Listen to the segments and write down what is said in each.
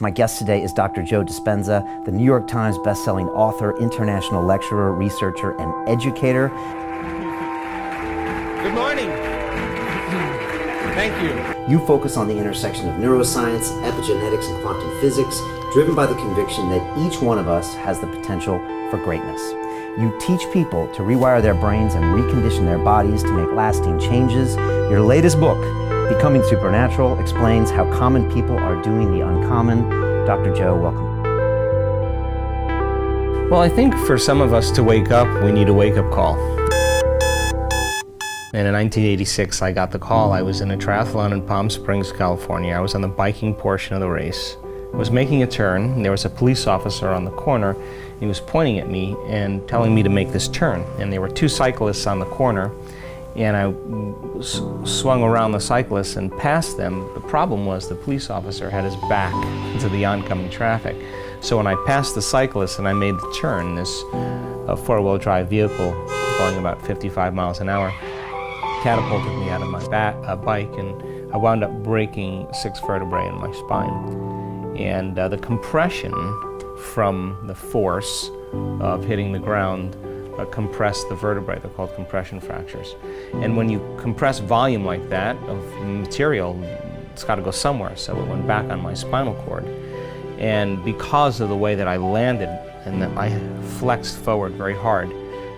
My guest today is Dr. Joe Dispenza, the New York Times bestselling author, international lecturer, researcher, and educator. Good morning. Thank you. You focus on the intersection of neuroscience, epigenetics, and quantum physics, driven by the conviction that each one of us has the potential for greatness. You teach people to rewire their brains and recondition their bodies to make lasting changes. Your latest book, Becoming Supernatural, explains how common people are doing the uncommon. Dr. Joe, welcome. Well, I think for some of us to wake up, we need a wake-up call. And in 1986, I got the call. I was in a triathlon in Palm Springs, California. I was on the biking portion of the race. I was making a turn, and there was a police officer on the corner. He was pointing at me and telling me to make this turn. And there were two cyclists on the corner, and I swung around the cyclists and passed them. The problem was the police officer had his back into the oncoming traffic. So when I passed the cyclist and I made the turn, this four-wheel drive vehicle going about 55 miles an hour catapulted me out of my bike, and I wound up breaking 6 vertebrae in my spine. And the compression from the force of hitting the ground compressed the vertebrae. They're called compression fractures. And when you compress volume like that of material, it's got to go somewhere. So it went back on my spinal cord. And because of the way that I landed and that I flexed forward very hard,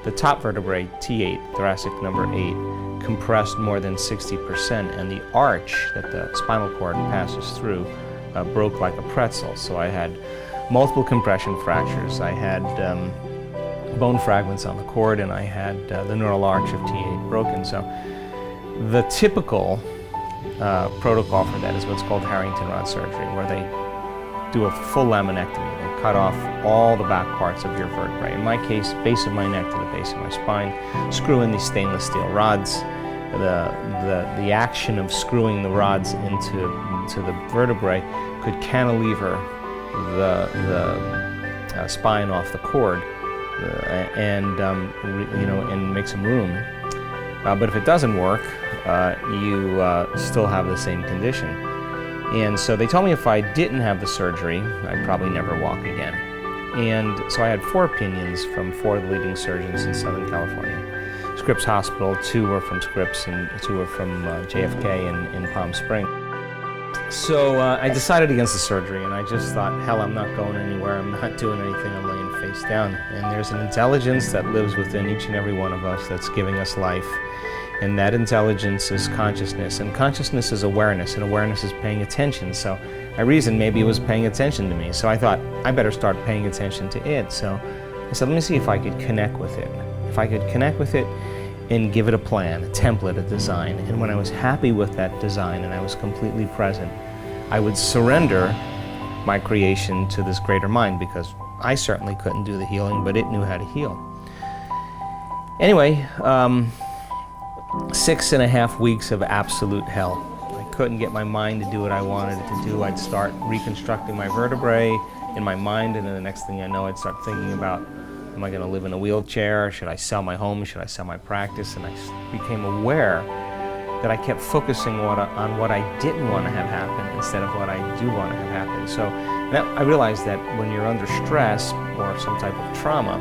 the top vertebrae, T8, thoracic number 8, compressed more than 60%, and the arch that the spinal cord passes through broke like a pretzel. So I had multiple compression fractures. I had bone fragments on the cord, and I had the neural arch of T8 broken. So the typical protocol for that is what's called Harrington rod surgery, where they do a full laminectomy. They cut off all the back parts of your vertebrae. In my case, base of my neck to the base of my spine, screw in these stainless steel rods. The action of screwing the rods into the vertebrae could cantilever the spine off the cord and make some room. But if it doesn't work, you still have the same condition. And so they told me if I didn't have the surgery, I'd probably never walk again. And so I had 4 opinions from 4 of the leading surgeons in Southern California. Scripps Hospital, 2 were from Scripps, and 2 were from JFK in Palm Springs. So I decided against the surgery, and I just thought, hell, I'm not going anywhere, I'm not doing anything, I'm laying face down. And there's an intelligence that lives within each and every one of us that's giving us life. And that intelligence is consciousness, and consciousness is awareness, and awareness is paying attention. So I reasoned maybe it was paying attention to me. So I thought, I better start paying attention to it. So I said, let me see if I could connect with it. If I could connect with it and give it a plan, a template, a design. And when I was happy with that design and I was completely present, I would surrender my creation to this greater mind, because I certainly couldn't do the healing, but it knew how to heal. Anyway, 6.5 weeks of absolute hell. I couldn't get my mind to do what I wanted it to do. I'd start reconstructing my vertebrae in my mind, and then the next thing I know, I'd start thinking about, am I going to live in a wheelchair? Should I sell my home? Should I sell my practice? And I became aware that I kept focusing on what I didn't want to have happen instead of what I do want to have happen. So I realized that when you're under stress or some type of trauma,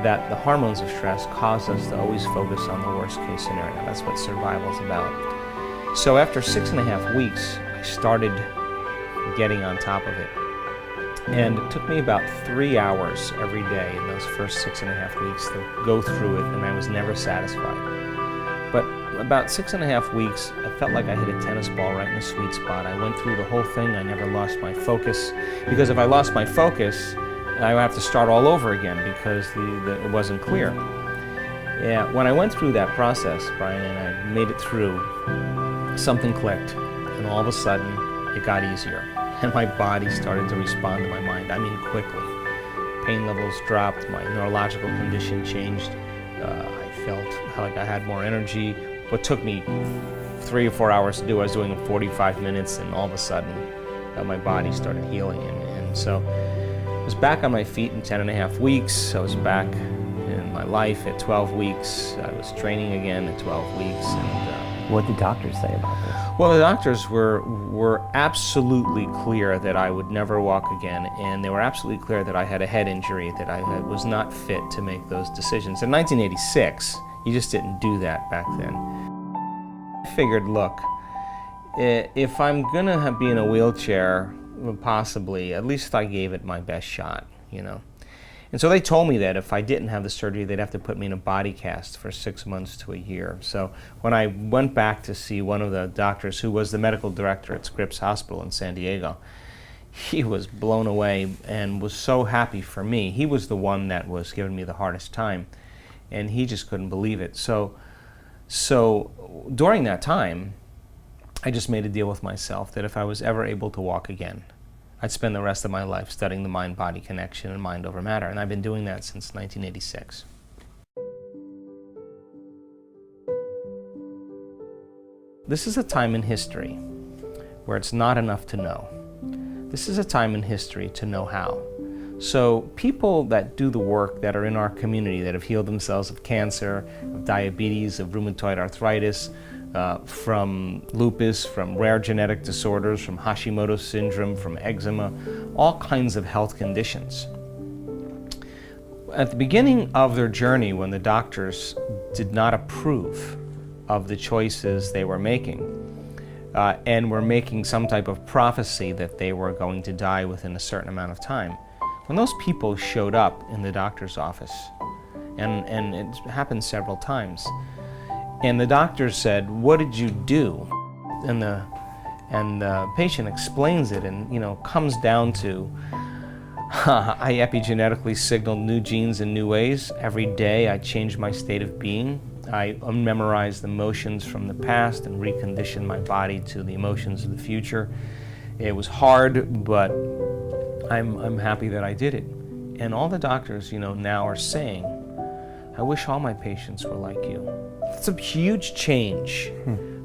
that the hormones of stress cause us to always focus on the worst case scenario. That's what survival is about. So after 6.5 weeks, I started getting on top of it. And it took me about 3 hours every day in those first 6.5 weeks to go through it, and I was never satisfied. But about 6.5 weeks, I felt like I hit a tennis ball right in the sweet spot. I went through the whole thing. I never lost my focus, because if I lost my focus, I would have to start all over again because it wasn't clear. Yeah, when I went through that process, Brian, and I made it through, something clicked, and all of a sudden, it got easier. And my body started to respond to my mind, I mean quickly. Pain levels dropped, my neurological condition changed, I felt like I had more energy. What took me 3 or 4 hours to do, I was doing in 45 minutes, and all of a sudden, my body started healing. And so I was back on my feet in 10.5 weeks. I was back in my life at 12 weeks. I was training again at 12 weeks. And what did doctors say about this? Well, the doctors were absolutely clear that I would never walk again, and they were absolutely clear that I had a head injury, that I was not fit to make those decisions. In 1986, you just didn't do that back then. I figured, look, if I'm gonna be in a wheelchair, possibly, at least I gave it my best shot, you know. And so they told me that if I didn't have the surgery, they'd have to put me in a body cast for 6 months to a year. So when I went back to see one of the doctors who was the medical director at Scripps Hospital in San Diego, he was blown away and was so happy for me. He was the one that was giving me the hardest time, and he just couldn't believe it. So during that time, I just made a deal with myself that if I was ever able to walk again, I'd spend the rest of my life studying the mind-body connection and mind over matter, and I've been doing that since 1986. This is a time in history where it's not enough to know. This is a time in history to know how. So people that do the work that are in our community, that have healed themselves of cancer, of diabetes, of rheumatoid arthritis, from lupus, from rare genetic disorders, from Hashimoto's syndrome, from eczema, all kinds of health conditions. At the beginning of their journey, when the doctors did not approve of the choices they were making, and were making some type of prophecy that they were going to die within a certain amount of time, when those people showed up in the doctor's office, and it happened several times, and the doctor said, "What did you do?" And the patient explains it, and comes down to, I epigenetically signaled new genes in new ways. Every day I changed my state of being. I memorized emotions from the past and reconditioned my body to the emotions of the future. It was hard, but I'm happy that I did it. And all the doctors, now are saying, "I wish all my patients were like you." It's a huge change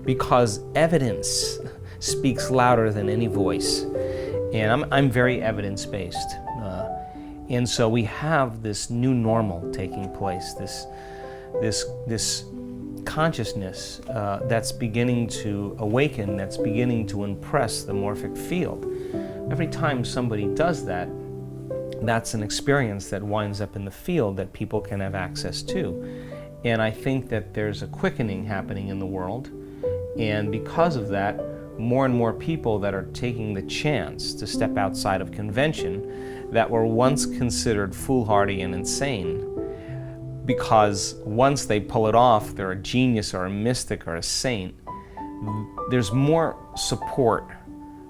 because evidence speaks louder than any voice. And I'm very evidence-based. And so we have this new normal taking place, this consciousness that's beginning to awaken, that's beginning to impress the morphic field. Every time somebody does that, that's an experience that winds up in the field that people can have access to. And I think that there's a quickening happening in the world, and because of that, more and more people that are taking the chance to step outside of convention that were once considered foolhardy and insane, because once they pull it off, they're a genius or a mystic or a saint. There's more support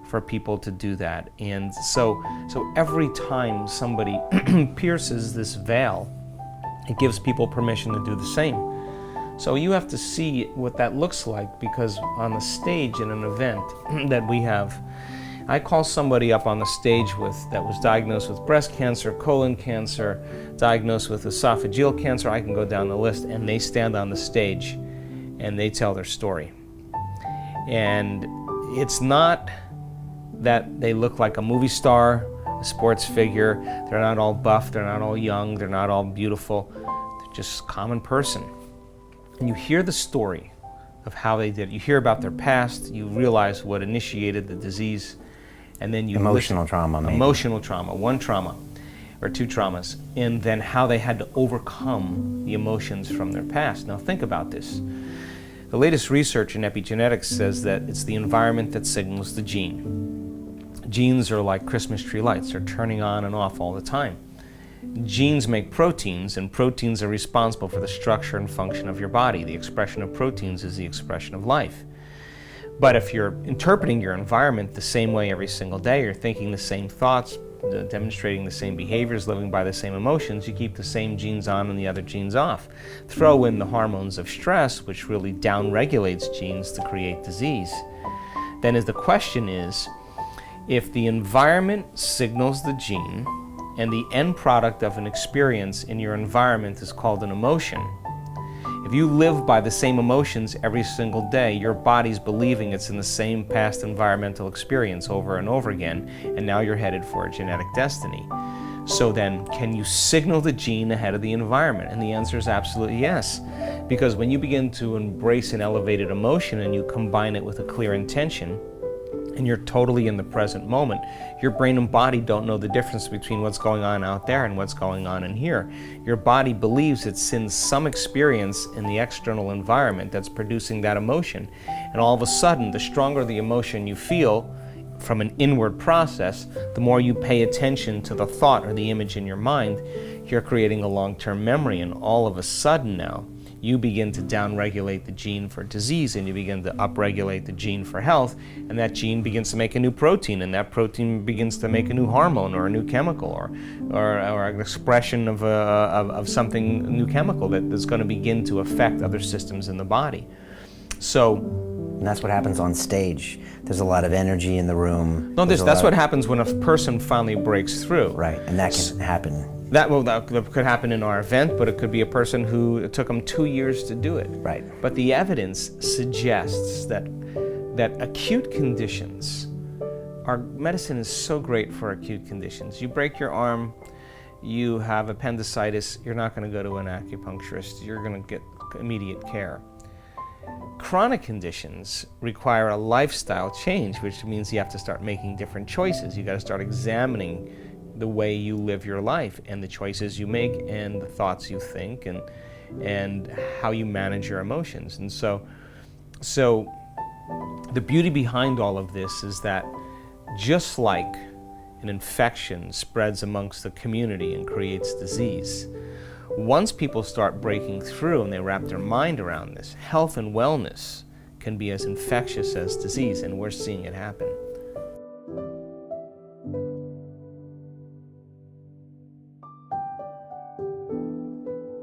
for people to do that. And so every time somebody pierces this veil, it gives people permission to do the same. So you have to see what that looks like, because on the stage in an event that we have, I call somebody up on the stage that was diagnosed with breast cancer, colon cancer, diagnosed with esophageal cancer. I can go down the list, and they stand on the stage and they tell their story. And it's not that they look like a movie star, a sports figure. They're not all buff, they're not all young, they're not all beautiful. They're just a common person. And you hear the story of how they did it. You hear about their past, you realize what initiated the disease, and then you Emotional trauma, maybe. Emotional trauma, one trauma or two traumas, and then how they had to overcome the emotions from their past. Now think about this. The latest research in epigenetics says that it's the environment that signals the gene. Genes are like Christmas tree lights. They're turning on and off all the time. Genes make proteins, and proteins are responsible for the structure and function of your body. The expression of proteins is the expression of life. But if you're interpreting your environment the same way every single day, you're thinking the same thoughts, demonstrating the same behaviors, living by the same emotions, you keep the same genes on and the other genes off. Throw in the hormones of stress, which really downregulates genes to create disease. Then the question is, if the environment signals the gene, and the end product of an experience in your environment is called an emotion, if you live by the same emotions every single day, your body's believing it's in the same past environmental experience over and over again, and now you're headed for a genetic destiny. So then, can you signal the gene ahead of the environment? And the answer is absolutely yes. Because when you begin to embrace an elevated emotion and you combine it with a clear intention, and you're totally in the present moment, your brain and body don't know the difference between what's going on out there and what's going on in here. Your body believes it's in some experience in the external environment that's producing that emotion. And all of a sudden, the stronger the emotion you feel from an inward process, the more you pay attention to the thought or the image in your mind, you're creating a long-term memory. And all of a sudden now, you begin to downregulate the gene for disease and you begin to upregulate the gene for health, and that gene begins to make a new protein, and that protein begins to make a new hormone or a new chemical or an expression of something, a new chemical that is going to begin to affect other systems in the body. And that's what happens on stage. There's a lot of energy in the room. No, that's what happens when a person finally breaks through. Right, and that can happen. That could happen in our event, but it could be a person who it took them 2 years to do it. Right. But the evidence suggests that acute conditions, our medicine is so great for acute conditions. You break your arm, you have appendicitis, you're not going to go to an acupuncturist, you're going to get immediate care. Chronic conditions require a lifestyle change, which means you have to start making different choices. You got to start examining the way you live your life and the choices you make and the thoughts you think and how you manage your emotions. And so the beauty behind all of this is that just like an infection spreads amongst the community and creates disease, once people start breaking through and they wrap their mind around this, health and wellness can be as infectious as disease, and we're seeing it happen.